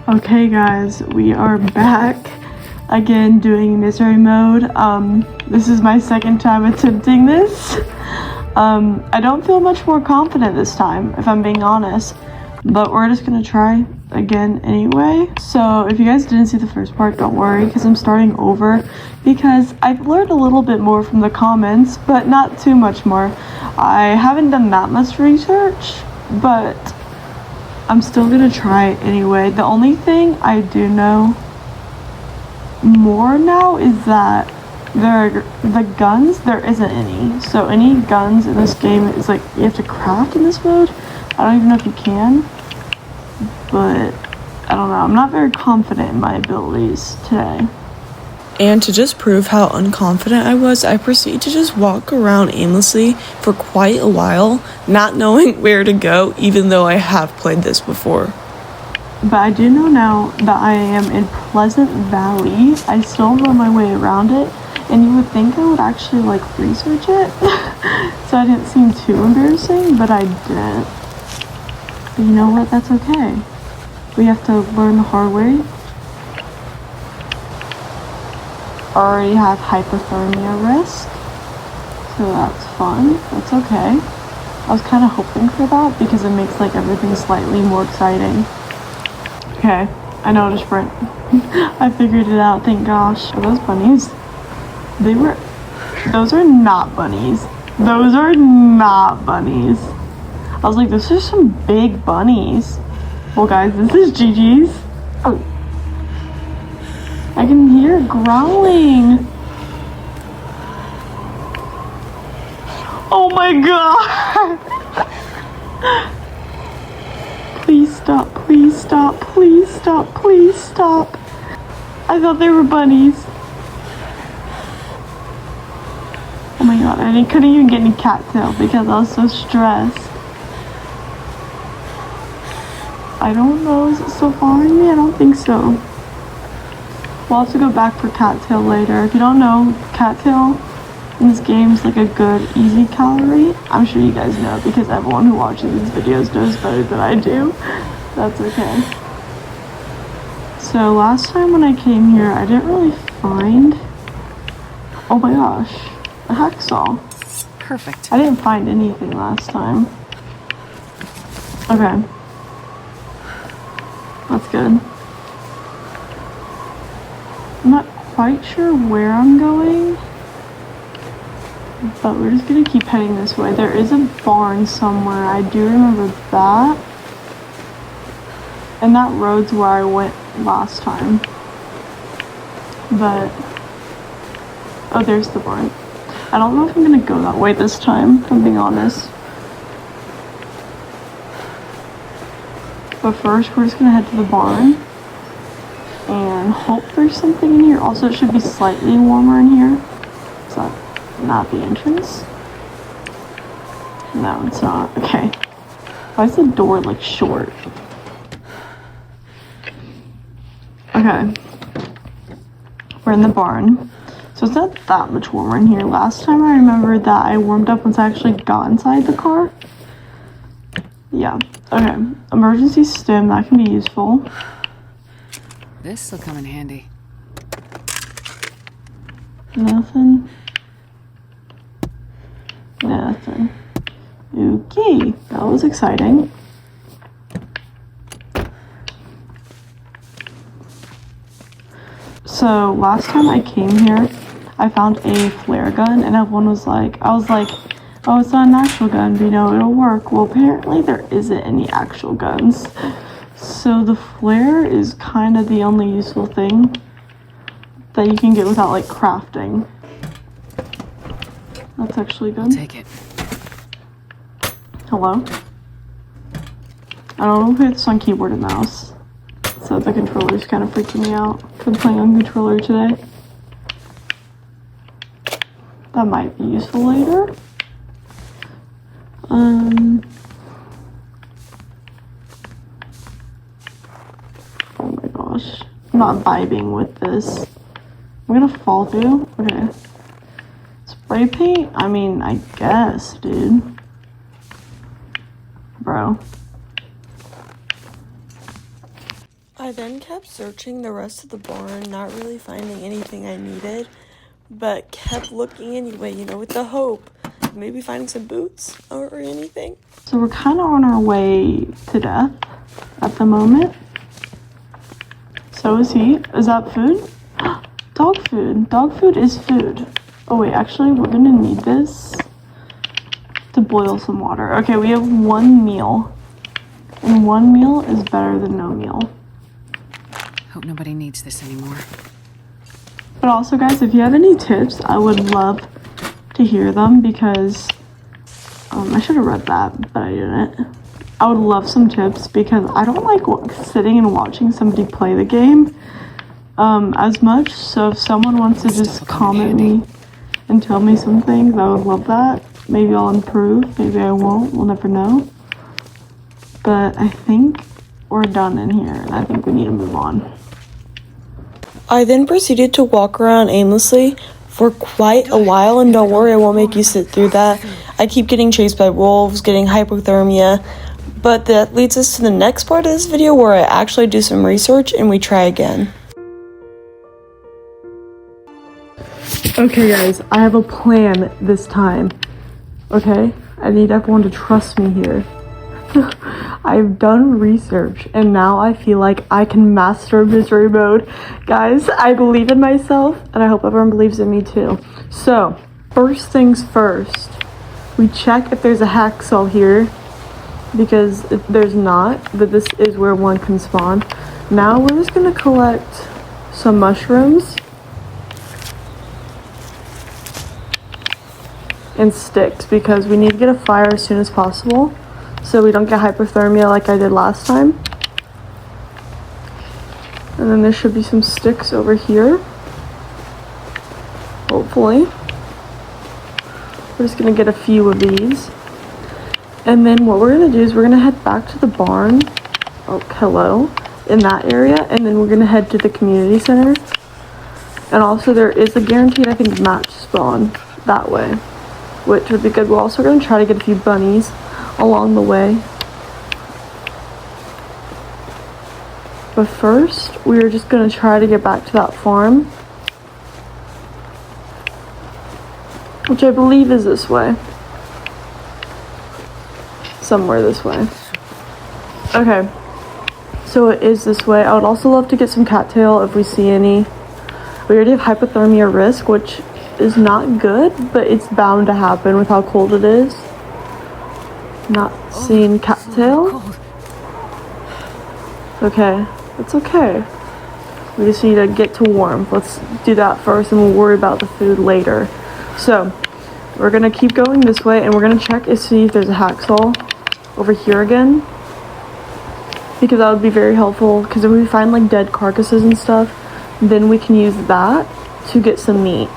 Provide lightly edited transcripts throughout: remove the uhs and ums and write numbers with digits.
Okay guys, we are back again doing misery mode. This is my second time attempting this. I don't feel much more confident this time, if I'm being honest, but we're just gonna try again anyway. So if you guys didn't see the first part, don't worry, because I'm starting over because I've learned a little bit more from the comments, but not too much more. I haven't done that much research, but I'm still gonna try anyway. The only thing I do know more now is that the guns, there isn't any. So any guns in this game is like, you have to craft in this mode. I don't even know if you can, but I don't know. I'm not very confident in my abilities today. And to just prove how unconfident I was, I proceeded to just walk around aimlessly for quite a while, not knowing where to go, even though I have played this before. But I do know now that I am in Pleasant Valley. I still know my way around it, and you would think I would actually like research it, so I didn't seem too embarrassing, but I didn't. But you know what? That's okay. We have to learn the hard way. Already have hypothermia risk, so that's fun. That's okay. I was kind of hoping for that because it makes like everything slightly more exciting. Okay, I know how to sprint. I figured it out, thank gosh. Are those bunnies? Those are not bunnies. Those are not bunnies. I was like, those are some big bunnies. Well guys, this is GG's. Oh. I can hear it growling. Oh my god. Please stop, please stop, please stop, please stop. I thought they were bunnies. Oh my god, I couldn't even get any cattail because I was so stressed. I don't know, is it still following me? I don't think so. We'll have to go back for cattail later. If you don't know, cattail in this game is like a good, easy calorie. I'm sure you guys know because everyone who watches these videos knows better than I do. That's okay. So last time when I came here, I didn't really find... Oh my gosh, a hacksaw. Perfect. I didn't find anything last time. Okay. That's good. I'm not quite sure where I'm going, but we're just gonna keep heading this way. There is a barn somewhere, I do remember that. And that road's where I went last time. But, oh, there's the barn. I don't know if I'm gonna go that way this time, if I'm being honest. But first, we're just gonna head to the barn and hope there's something in here. Also, it should be slightly warmer in here. Is that not the entrance? No, it's not. Okay. Why is the door like short? Okay. We're in the barn. So it's not that much warmer in here. Last time I remember that I warmed up once I actually got inside the car. Yeah. Okay. Emergency stim, that can be useful. This'll come in handy. Nothing. Nothing. Okay, that was exciting. So last time I came here, I found a flare gun, and everyone was like, I was like, oh, it's not an actual gun, but you know, it'll work. Well, apparently there isn't any actual guns. So the flare is kind of the only useful thing that you can get without like crafting. That's actually good. I'll take it. Hello? I don't know if it's on keyboard and mouse. So the controller's kind of freaking me out. I'm playing on controller today. That might be useful later. Oh my gosh. I'm not vibing with this. I'm gonna fall through. Okay. Spray paint? I mean, I guess, dude. Bro. I then kept searching the rest of the barn, not really finding anything I needed, but kept looking anyway, with the hope of maybe finding some boots or anything. So we're kind of on our way to death at the moment. So is he. Is that food? Dog food. Dog food is food. Oh wait, actually we're gonna need this to boil some water. Okay, we have one meal. And one meal is better than no meal. Hope nobody needs this anymore. But also, guys, if you have any tips, I would love to hear them because I should have read that, but I didn't. I would love some tips because I don't like sitting and watching somebody play the game as much. So if someone wants to just comment me and tell me some things, I would love that. Maybe I'll improve, maybe I won't, we'll never know. But I think we're done in here, and I think we need to move on. I then proceeded to walk around aimlessly for quite a while, and don't worry, I won't make you sit through that. I keep getting chased by wolves, getting hypothermia, but that leads us to the next part of this video where I actually do some research and we try again. Okay guys, I have a plan this time. Okay? I need everyone to trust me here. I've done research and now I feel like I can master misery mode. Guys, I believe in myself and I hope everyone believes in me too. So, first things first, we check if there's a hacksaw here because there's not, but this is where one can spawn. Now we're just gonna collect some mushrooms and sticks because we need to get a fire as soon as possible so we don't get hypothermia like I did last time. And then there should be some sticks over here, hopefully. We're just gonna get a few of these, and then what we're gonna do is we're gonna head back to the barn, in that area, and then we're gonna head to the community center. And also there is a guaranteed, I think, match spawn that way, which would be good. We're also going to try to get a few bunnies along the way. But first, we're just going to try to get back to that farm, which I believe is this way. Somewhere this way. Okay, so it is this way. I would also love to get some cattail if we see any. We already have hypothermia risk, which is not good, but it's bound to happen with how cold it is. Not seeing cattail. Okay, it's okay. We just need to get to warm. Let's do that first and we'll worry about the food later. So, we're gonna keep going this way and we're gonna check and see if there's a hacksaw over here again. Because that would be very helpful, because if we find like dead carcasses and stuff, then we can use that to get some meat.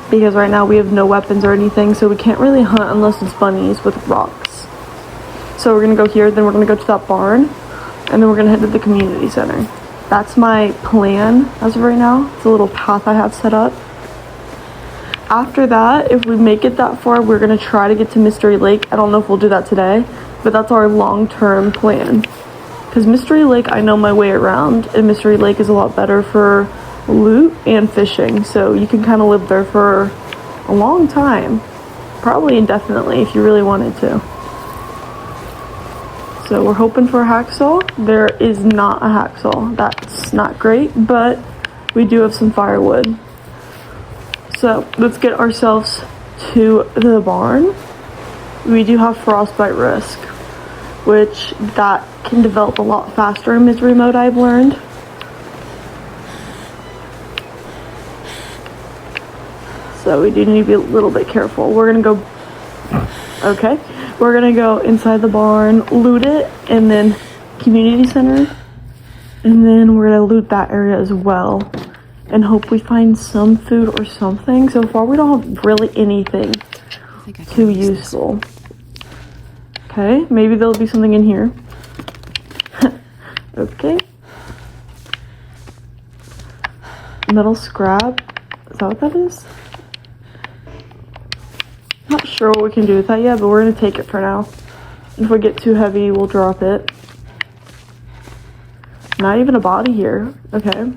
Because right now we have no weapons or anything, so we can't really hunt unless it's bunnies with rocks. So we're gonna go here, then we're gonna go to that barn, and then we're gonna head to the community center. That's my plan as of right now. It's a little path I have set up. After that, if we make it that far, we're gonna try to get to Mystery Lake. I don't know if we'll do that today, but that's our long-term plan. Because Mystery Lake, I know my way around, and Mystery Lake is a lot better for loot and fishing, so you can kind of live there for a long time, probably indefinitely if you really wanted to. So we're hoping for a hacksaw. There is not a hacksaw. That's not great, but we do have some firewood. So let's get ourselves to the barn. We do have frostbite risk, which that can develop a lot faster in misery mode, I've learned. So we do need to be a little bit careful. We're gonna go, okay, we're gonna go inside the barn, loot it, and then community center, and then we're gonna loot that area as well, and hope we find some food or something. So far we don't have really anything too useful. Okay, maybe there'll be something in here. Okay. Metal scrap, is that what that is? Not sure what we can do with that yet, but we're gonna take it for now. If we get too heavy, we'll drop it. Not even a body here. Okay.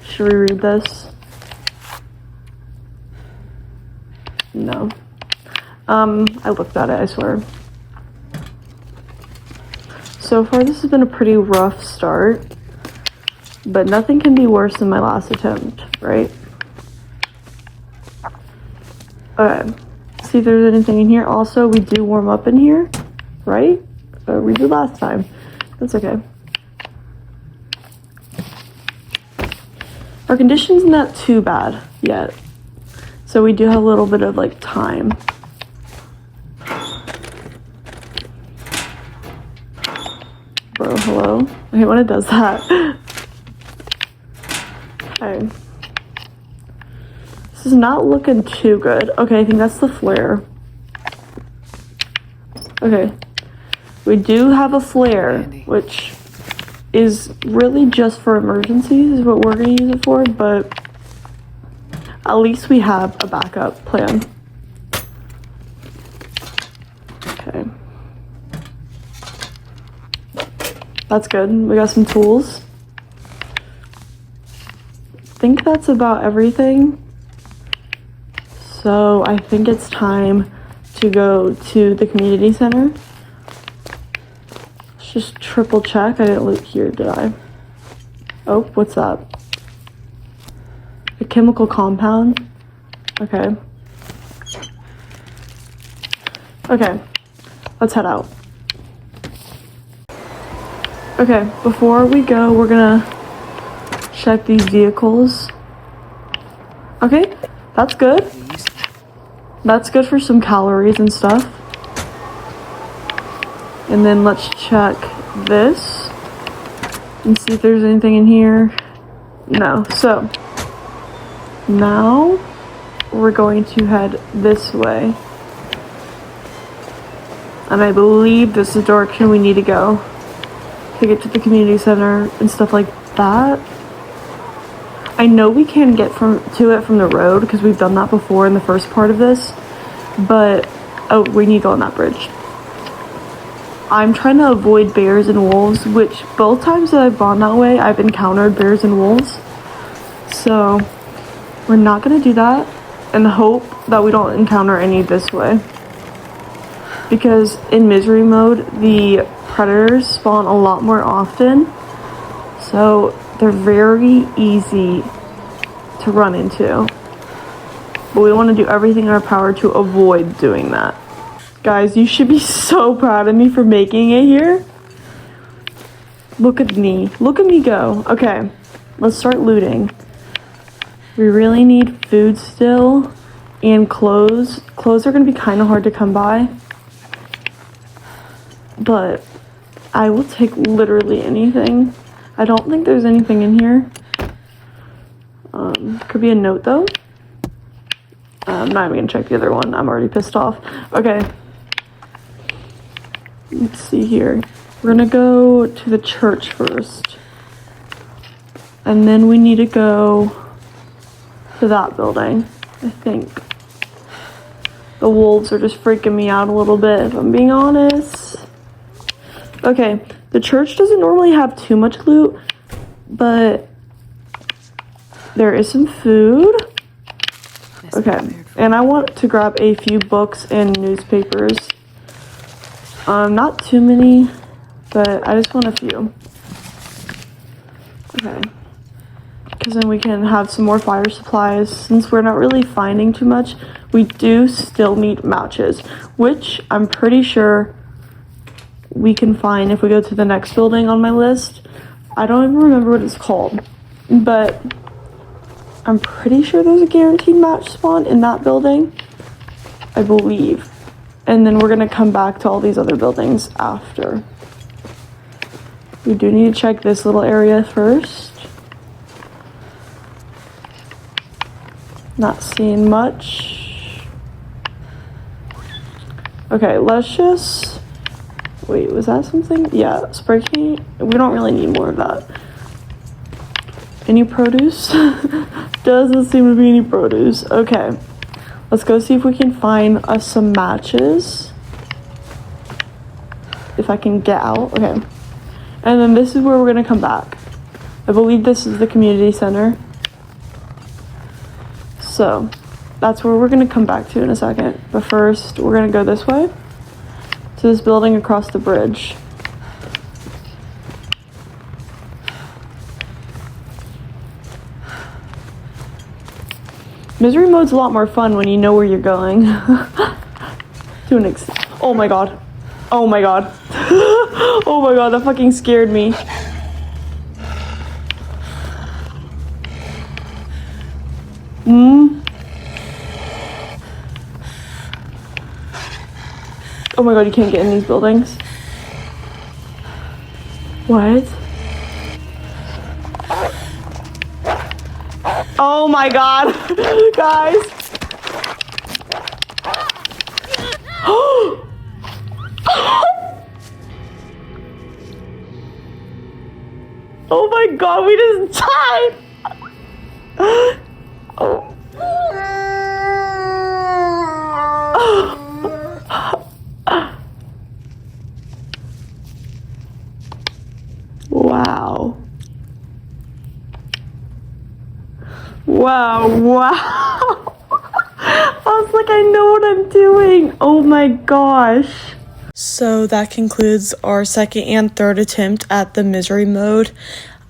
Should we read this? No. I looked at it, I swear. So far, this has been a pretty rough start, but nothing can be worse than my last attempt, right? Okay, see if there's anything in here. Also, we do warm up in here, right? We did last time. That's okay. Our condition's not too bad yet, so we do have a little bit of like time. Bro, hello? I hate when it does that. Okay. This is not looking too good. Okay, I think that's the flare. Okay. We do have a flare, which is really just for emergencies is what we're going to use it for, but at least we have a backup plan. Okay. That's good. We got some tools. I think that's about everything. So I think it's time to go to the community center. Let's just triple check. I didn't look here, did I? Oh, what's that? A chemical compound? Okay. Okay, let's head out. Okay, before we go, we're gonna check these vehicles. Okay, that's good. That's good for some calories and stuff. And then let's check this and see if there's anything in here. No. So now we're going to head this way. And I believe this is the direction we need to go to get to the community center and stuff like that. I know we can get to it from the road because we've done that before in the first part of this, but oh, we need to go on that bridge. I'm trying to avoid bears and wolves, which both times that I've gone that way, I've encountered bears and wolves. So we're not gonna do that and hope that we don't encounter any this way. Because in misery mode, the predators spawn a lot more often, so they're very easy to run into. But we want to do everything in our power to avoid doing that. Guys, you should be so proud of me for making it here. Look at me. Look at me go. Okay, let's start looting. We really need food still and clothes. Clothes are going to be kind of hard to come by. But I will take literally anything. I don't think there's anything in here. Could be a note though. I'm not even gonna check the other one. I'm already pissed off. Okay. Let's see here. We're gonna go to the church first. And then we need to go to that building, I think. The wolves are just freaking me out a little bit, if I'm being honest. Okay, the church doesn't normally have too much loot, but there is some food. Okay, and I want to grab a few books and newspapers. Not too many, but I just want a few. Okay, because then we can have some more fire supplies. Since we're not really finding too much, we do still need matches, which I'm pretty sure we can find if we go to the next building on my list. I don't even remember what it's called, but I'm pretty sure there's a guaranteed match spawn in that building, I believe. And then we're gonna come back to all these other buildings after. We do need to check this little area first. Not seeing much. Okay, let's just... Wait, was that something? Yeah, spray paint. We don't really need more of that. Any produce? Doesn't seem to be any produce. Okay, let's go see if we can find us some matches. If I can get out. Okay, And then this is where we're gonna come back. I believe this is the community center. So that's where we're gonna come back to in a second. But first, we're gonna go this way to this building across the bridge. Misery mode's a lot more fun when you know where you're going. To an extent. Oh my god. Oh my god. Oh my god, that fucking scared me. Oh my god, you can't get in these buildings. What? Oh my god, guys. Oh my god, we just died. Oh. Wow. Wow, wow. I was like, I know what I'm doing. Oh my gosh. So that concludes our second and third attempt at the misery mode.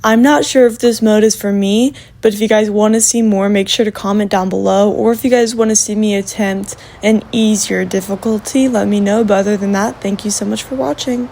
I'm not sure if this mode is for me, but if you guys want to see more, make sure to comment down below. Or if you guys want to see me attempt an easier difficulty, let me know. But other than that, thank you so much for watching.